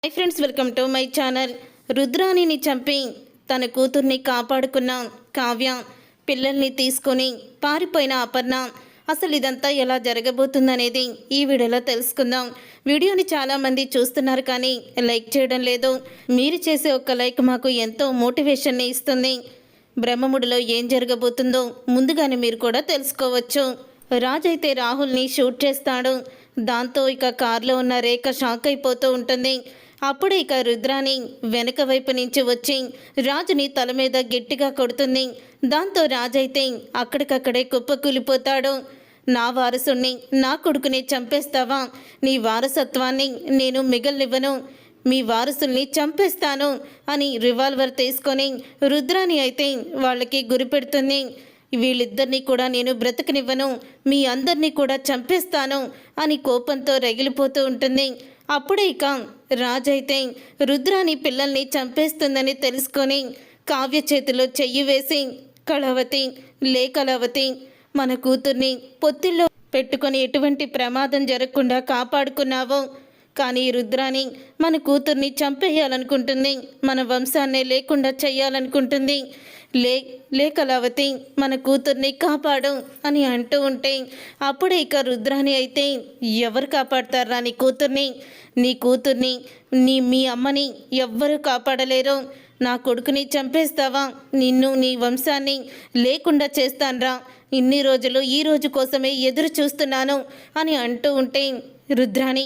Hi friends, welcome to my channel. రుద్రాణిని చంపి తన కూతుర్ని కాపాడుకున్న కావ్య, పిల్లల్ని తీసుకొని పారిపోయిన అపర్ణ, అసలు ఇదంతా ఎలా జరగబోతుందనేది ఈ వీడియోలో తెలుసుకుందాం. వీడియోని చాలామంది చూస్తున్నారు కానీ లైక్ చేయడం లేదు. మీరు చేసే ఒక్క లైక్ మాకు ఎంతో మోటివేషన్ని ఇస్తుంది. బ్రహ్మముడిలో ఏం జరగబోతుందో ముందుగానే మీరు కూడా తెలుసుకోవచ్చు. రాజ్ అయితే రాహుల్ని షూట్ చేస్తాడు. దాంతో ఇక కారులో ఉన్న రేఖ షాక్ అయిపోతూ ఉంటుంది. అప్పుడు ఇక రుద్రాని వెనక వైపు నుంచి వచ్చి రాజుని తల మీద గట్టిగా కొడుతుంది. దాంతో రాజైతే అక్కడికక్కడే కుప్పకూలిపోతాడు. నా వారసుని, నా కొడుకుని చంపేస్తావా? నీ వారసత్వాన్ని నేను మిగలనివ్వను, మీ వారసుల్ని చంపేస్తాను అని రివాల్వర్ తీసుకొని రుద్రాని అయితే వాళ్ళకి గురిపెడుతుంది. వీళ్ళిద్దరినీ కూడా నేను బ్రతకనివ్వను, మీ అందరినీ కూడా చంపేస్తాను అని కోపంతో రగిలిపోతూ ఉంటుంది. అప్పుడే ఇక రాజైతే రుద్రాని పిల్లల్ని చంపేస్తుందని తెలుసుకొని కావ్య చేతిలో చెయ్యి వేసి, కళావతి, లే కళావతి, మన కూతుర్ని పొత్తిల్లో పెట్టుకొని ఎటువంటి ప్రమాదం జరగకుండా కాపాడుకున్నావో, కానీ రుద్రాని మన కూతుర్ని చంపేయాలనుకుంటుంది, మన వంశాన్నే లేకుండా చెయ్యాలనుకుంటుంది. లే కళావతి, మన కూతుర్ని కాపాడు అని అంటూ ఉంటే అప్పుడే ఇక రుద్రాని అయితే, ఎవరు కాపాడతారా నీ కూతుర్ని మీ అమ్మని ఎవ్వరూ కాపాడలేరు. నా కొడుకుని చంపేస్తావా? నిన్ను, నీ వంశాన్ని లేకుండా చేస్తాన్రా. ఇన్ని రోజులు ఈ రోజు కోసమే ఎదురు చూస్తున్నాను అని అంటూ ఉంటే, రుద్రాని,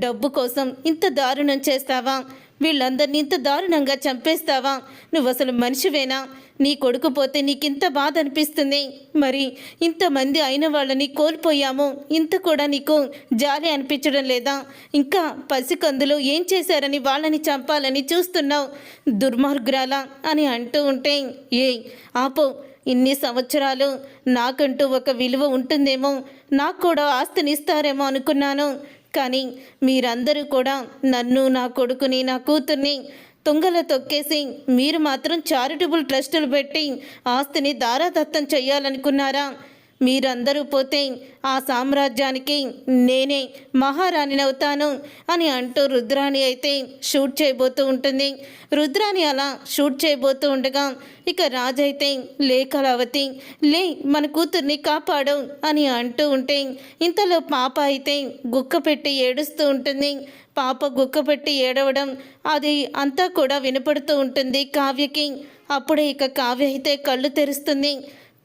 డబ్బు కోసం ఇంత దారుణం చేస్తావా? వీళ్ళందరినీ ఇంత దారుణంగా చంపేస్తావా? నువ్వు అసలు మనిషివేనా? నీ కొడుకు పోతే నీకింత బాధ అనిపిస్తుంది, మరి ఇంతమంది అయిన వాళ్ళని కోల్పోయాము, ఇంత కూడా నీకు జాలి అనిపించడం లేదా? ఇంకా పసికందులు ఏం చేశారని వాళ్ళని చంపాలని చూస్తున్నావు, దుర్మార్గురాలా అని అంటూ ఉంటే, ఆపో, ఇన్ని సంవత్సరాలు నాకంటూ ఒక విలువ ఉంటుందేమో, నాకు కూడా ఆస్తినిస్తారేమో అనుకున్నాను. కానీ మీరందరూ కూడా నన్ను, నా కొడుకుని, నా కూతుర్ని తుంగలో తొక్కేసి మీరు మాత్రం చారిటబుల్ ట్రస్టులు పెట్టి ఆస్తిని దారాదత్తం చెయ్యాలనుకున్నారా? మీరందరూ పోతే ఆ సామ్రాజ్యానికి నేనే మహారాణిని అవుతాను అని అంటూ రుద్రాని అయితే షూట్ చేయబోతూ ఉంటుంది. రుద్రాని అలా షూట్ చేయబోతూ ఉండగా ఇక రాజైతే, లే కళావతి, లే, మన కూతుర్ని కాపాడు అని అంటూ ఉంటే ఇంతలో పాప అయితే గుక్క పెట్టి ఏడుస్తూ ఉంటుంది. పాప గుక్క పెట్టి ఏడవడం అది అంతా కూడా వినపడుతూ ఉంటుంది కావ్యకి. అప్పుడే ఇక కావ్య అయితే కళ్ళు తెరుస్తుంది.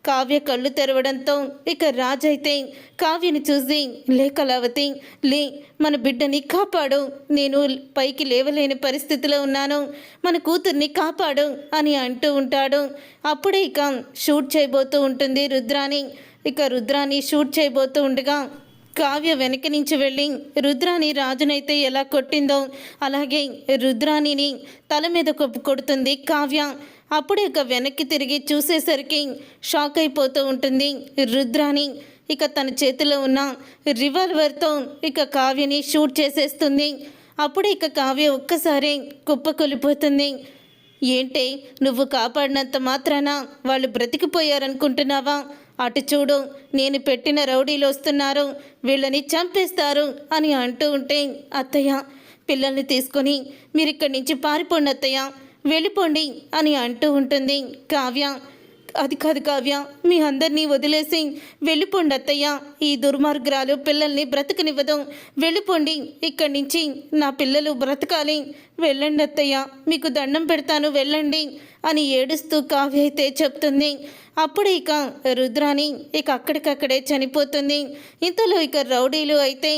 కావ్య కళ్ళు తెరవడంతో ఇక రాజైతే కావ్యని చూసి, లే కళావతి, లే, మన బిడ్డని కాపాడు, నేను పైకి లేవలేని పరిస్థితిలో ఉన్నాను, మన కూతుర్ని కాపాడు అని అంటూ ఉంటాడు. అప్పుడే ఇక షూట్ చేయబోతూ ఉంటుంది రుద్రాని. ఇక రుద్రాని షూట్ చేయబోతూ ఉండగా కావ్య వెనక నుంచి వెళ్ళి రుద్రాని రాజునైతే ఎలా కొట్టిందో అలాగే రుద్రానిని తల మీద కొడుతుంది కావ్య. అప్పుడే ఇక వెనక్కి తిరిగి చూసేసరికి షాక్ అయిపోతూ ఉంటుంది రుద్రాని. ఇక తన చేతిలో ఉన్న రివాల్వర్తో ఇక కావ్యని షూట్ చేసేస్తుంది. అప్పుడే ఇక కావ్య ఒక్కసారి కుప్పకొలిపోతుంది. ఏంటే, నువ్వు కాపాడినంత మాత్రాన వాళ్ళు బ్రతికిపోయారనుకుంటున్నావా? అటు చూడు, నేను పెట్టిన రౌడీలు వస్తున్నారు, వీళ్ళని చంపేస్తారు అని అంటూ ఉంటే, అత్తయ్య, పిల్లల్ని తీసుకొని మీరు ఇక్కడి నుంచి పారిపోండి అత్తయ్య, వెళ్ళిపోండి అని అంటూ ఉంటుంది కావ్య. అది కాదు కావ్య, మీ అందరినీ వదిలేసి వెళ్ళిపోండి అత్తయ్య, ఈ దుర్మార్గురాలు పిల్లల్ని బ్రతకనివ్వదు, వెళ్ళిపోండి ఇక్కడి నుంచి, నా పిల్లలు బ్రతకాలి, వెళ్ళండి అత్తయ్య, మీకు దండం పెడతాను, వెళ్ళండి అని ఏడుస్తూ కావ్య అయితే చెప్తుంది. అప్పుడు ఇక రుద్రాని ఇక అక్కడికక్కడే చనిపోతుంది. ఇంతలో ఇక రౌడీలు అయితే,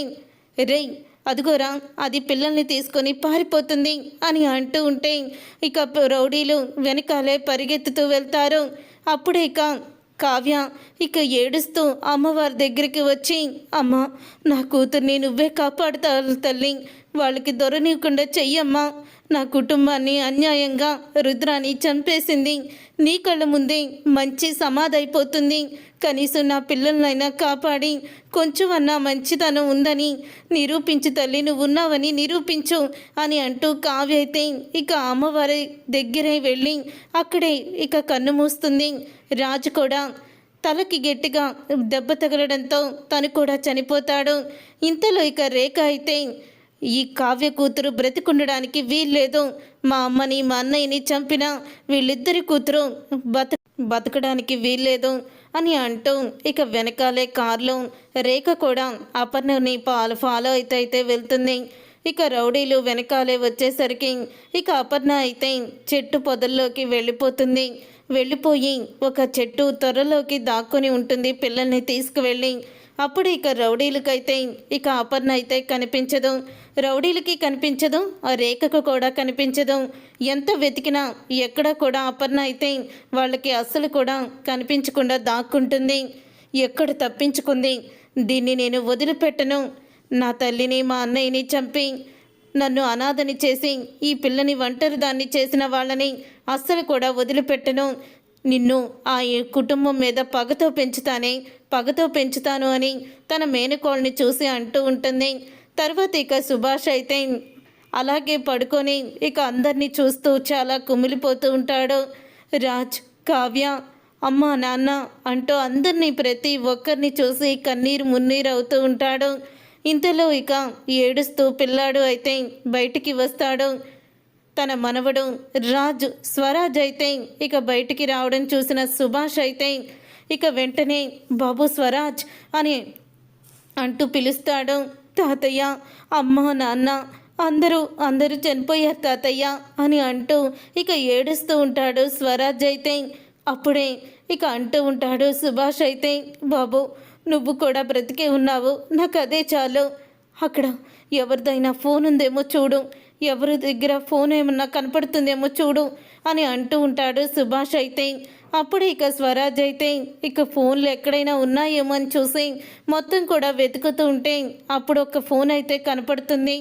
రేయ్, అదిగోరా, అది పిల్లల్ని తీసుకొని పారిపోతుంది అని అంటూ ఉంటే ఇక రౌడీలు వెనకాలే పరిగెత్తుతూ వెళ్తారు. అప్పుడే ఇక కావ్య ఇక ఏడుస్తూ అమ్మవారి దగ్గరికి వచ్చి, అమ్మ, నా కూతుర్ని నువ్వే కాపాడుతావు తల్లి, వాళ్ళకి దొరనీయకుండా చెయ్యమ్మా, నా కుటుంబాన్ని అన్యాయంగా రుద్రాని చంపేసింది, నీ కళ్ళ ముందే మంచి సమాధైపోతుంది, కనీసం నా పిల్లలనైనా కాపాడి కొంచెం అన్నా మంచితనం ఉందని నిరూపించు తల్లి, నువ్వు ఉన్నావని నిరూపించు అని అంటూ కావ్య అయితే ఇక అమ్మవారి దగ్గరే వెళ్ళి అక్కడే ఇక కన్ను మూస్తుంది. రాజు కూడా తలకి గట్టిగా దెబ్బ తగలడంతో తను కూడా చనిపోతాడు. ఇంతలో ఇక రేఖ అయితే ఈ కావ్య కూతురు బ్రతికుండడానికి వీల్లేదు. మా అమ్మని మా అన్నయ్యని చంపిన వీళ్ళిద్దరి కూతురు బతకడానికి వీల్లేదు అని అంటూ ఇక వెనకాలే కారులో రేఖ కూడా అపర్ణని ఫాలో అయితే వెళ్తుంది. ఇక రౌడీలు వెనకాలే వచ్చేసరికి ఇక అపర్ణ అయితే చెట్టు పొదల్లోకి వెళ్ళిపోయి ఒక చెట్టు త్వరలోకి దాక్కొని ఉంటుంది పిల్లల్ని తీసుకువెళ్ళి. అప్పుడు ఇక రౌడీలకైతే ఇక అపర్ణ అయితే కనిపించదు, రౌడీలకి కనిపించదు, ఆ రేఖకు కూడా కనిపించదు. ఎంత వెతికినా ఎక్కడ కూడా అపర్ణ అయితే వాళ్ళకి అస్సలు కూడా కనిపించకుండా దాక్కుంటుంది. ఎక్కడ తప్పించుకుంది? దీన్ని నేను వదిలిపెట్టను. నా తల్లిని మా అన్నయ్యని చంపి నన్ను అనాథని చేసి ఈ పిల్లని ఒంటరిదాన్ని చేసిన వాళ్ళని అస్సలు కూడా వదిలిపెట్టను. నిన్ను ఆ కుటుంబం మీద పగతో పెంచుతాను అని తన మేనకోళ్ళని చూసి అంటూ ఉంటుంది. తర్వాత ఇక సుభాష్ అయితే అలాగే పడుకొని ఇక అందరినీ చూస్తూ చాలా కుమిలిపోతూ ఉంటాడు. రాజ్, కావ్య, అమ్మ, నాన్న అంటూ అందరినీ ప్రతి ఒక్కరిని చూసి కన్నీరు మున్నీరు అవుతూ ఉంటాడు. ఇంతలో ఇక ఏడుస్తూ పిల్లాడు అయితే బయటికి వస్తాడు. తన మనవడు స్వరాజ్ అయితే ఇక బయటికి రావడం చూసిన సుభాష్ అయితే ఇక వెంటనే బాబు స్వరాజ్ అని అంటూ పిలుస్తాడు. తాతయ్య, అమ్మ, నాన్న అందరూ చనిపోయారు తాతయ్య అని అంటూ ఇక ఏడుస్తూ ఉంటాడు స్వరాజ్ అయితే. అప్పుడే ఇక అంటూ ఉంటాడు సుభాష్ అయితే, బాబు నువ్వు కూడా బ్రతికే ఉన్నావు, నాకు అదే చాలు. అక్కడ ఎవరిదైనా ఫోన్ ఉందేమో చూడు, ఎవరి దగ్గర ఫోన్ ఏమన్నా కనపడుతుందేమో చూడు అని అంటూ ఉంటాడు సుభాష్ అయితే. అప్పుడు ఇక స్వరాజ్ అయితే ఇక ఫోన్లు ఎక్కడైనా ఉన్నాయేమో అని చూసి మొత్తం కూడా వెతుకుతూ ఉంటే అప్పుడు ఒక ఫోన్ అయితే కనపడుతుంది.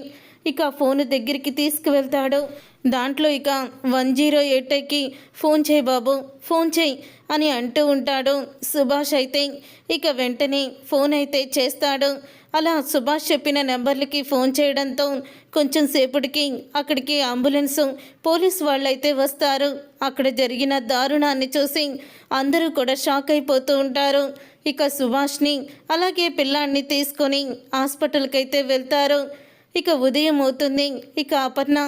ఇక ఫోన్ దగ్గరికి తీసుకువెళ్తాడు. దాంట్లో ఇక 108కి ఫోన్ చేయి బాబు, ఫోన్ చేయి అని అంటూ ఉంటాడు సుభాష్ అయితే. ఇక వెంటనే ఫోన్ అయితే చేస్తాడు. అలా సుభాష్ చెప్పిన నెంబర్లకి ఫోన్ చేయడంతో కొంచెం సేపటికి అక్కడికి అంబులెన్సు, పోలీస్ వాళ్ళైతే వస్తారు. అక్కడ జరిగిన దారుణాన్ని చూసి అందరూ కూడా షాక్ అయిపోతూ ఉంటారు. ఇక సుభాష్ని అలాగే పిల్లాన్ని తీసుకొని హాస్పిటల్కి అయితే వెళ్తారు. ఇక ఉదయం అవుతుంది. ఇక అపర్ణ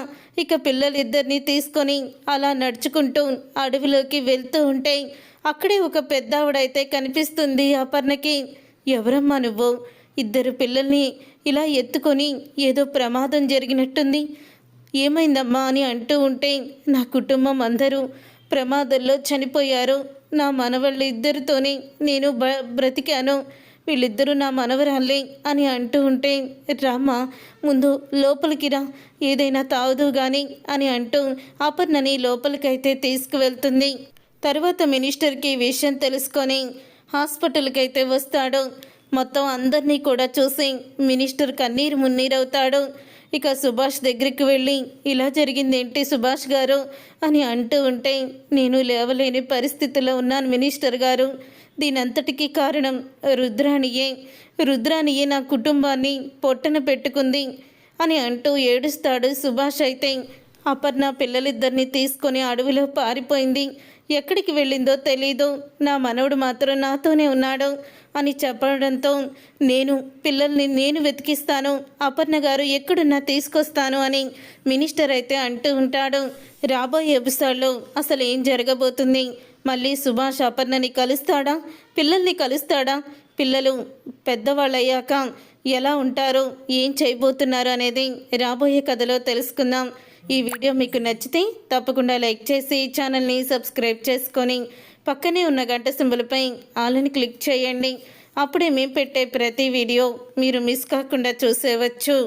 ఇక పిల్లలిద్దరిని తీసుకొని అలా నడుచుకుంటూ అడవిలోకి వెళ్తూ ఉంటే అక్కడే ఒక పెద్దావిడైతే కనిపిస్తుంది అపర్ణకి. ఎవరమ్మా నువ్వు? ఇద్దరు పిల్లల్ని ఇలా ఎత్తుకొని ఏదో ప్రమాదం జరిగినట్టుంది, ఏమైందమ్మా అని అంటూ ఉంటే నా కుటుంబం అందరూ ప్రమాదంలో చనిపోయారు. నా మనవళ్ళు ఇద్దరితోనే నేను బ్రతికాను. వీళ్ళిద్దరూ నా మనవరాళ్ళే అని అంటూ ఉంటే రామ్మా ముందు లోపలికి రా, ఏదైనా తాగుదు కానీ అని అంటూ అపర్ణని లోపలికైతే తీసుకువెళ్తుంది. తర్వాత మినిస్టర్కి ఈ విషయం తెలుసుకొని హాస్పిటల్కి అయితే వస్తాడు. మొత్తం అందరినీ కూడా చూసి మినిస్టర్ కన్నీరు మున్నీరవుతాడు. ఇక సుభాష్ దగ్గరికి వెళ్ళి ఇలా జరిగిందేంటి సుభాష్ గారు అని అంటూ ఉంటే నేను లేవలేని పరిస్థితిలో ఉన్నాను మినిస్టర్ గారు, దీనంతటికీ కారణం రుద్రానియే నా కుటుంబాన్ని పొట్టన పెట్టుకుంది అని అంటూ ఏడుస్తాడు సుభాష్ అయితే. అపర్ణ పిల్లలిద్దరిని తీసుకొని అడవిలో పారిపోయింది, ఎక్కడికి వెళ్ళిందో తెలీదు, నా మనవడు మాత్రం నాతోనే ఉన్నాడు అని చెప్పడంతో పిల్లల్ని నేను వెతికిస్తాను, అపర్ణ గారు ఎక్కడున్నా తీసుకొస్తాను అని మినిస్టర్ అయితే అంటూ ఉంటాడు. రాబోయే ఎపిసోడ్లో అసలు ఏం జరగబోతుంది? మళ్ళీ సుభాష్ అపర్ణని కలుస్తాడా? పిల్లల్ని కలుస్తాడా? పిల్లలు పెద్దవాళ్ళయ్యాక ఎలా ఉంటారో, ఏం చేయబోతున్నారు అనేది రాబోయే కథలో తెలుసుకుందాం. ఈ వీడియో మీకు నచ్చితే తప్పకుండా లైక్ చేసి ఛానల్ని సబ్స్క్రైబ్ చేసుకొని పక్కనే ఉన్న గంట సింబల్పై ఆల్ని క్లిక్ చేయండి. అప్పుడే మేము పెట్టే ప్రతి వీడియో మీరు మిస్ కాకుండా చూసేవచ్చు.